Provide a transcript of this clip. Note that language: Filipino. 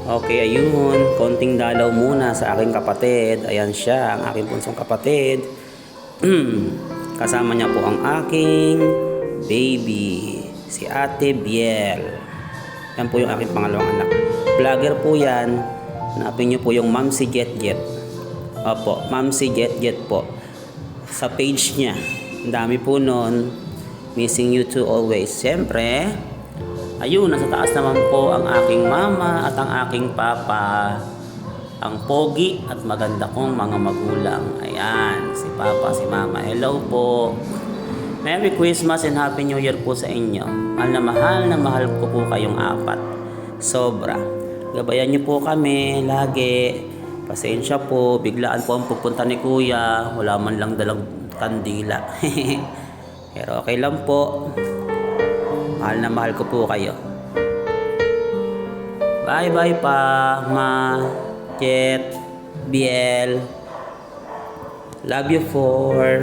Okay, ayun. Konting dalaw muna sa aking kapatid. Ayan siya, ang aking punsong kapatid. Kasama niya po ang aking baby, si Ate Biel. Yan po yung aking pangalawang anak. Vlogger po yan. Hanapin niyo po yung Ma'am si Jet Jet. Opo, Ma'am si Jet Jet po. Sa page niya. Ang dami po nun. Missing you too always. Siyempre, ayun, nasa taas naman po ang aking mama at ang aking papa. Ang pogi at maganda kong mga magulang. Ayan, si papa, si mama. Hello po. Merry Christmas and Happy New Year po sa inyo. Mahal na mahal ko po kayong apat. Sobra. Gabayan niyo po kami lagi. Pasensya po, biglaan po ang pupunta ni kuya. Wala man lang dalang kandila. Pero okay lang po. Mahal na mahal ko po kayo. Bye-bye pa, Ma, Jet, Biel. Love you for.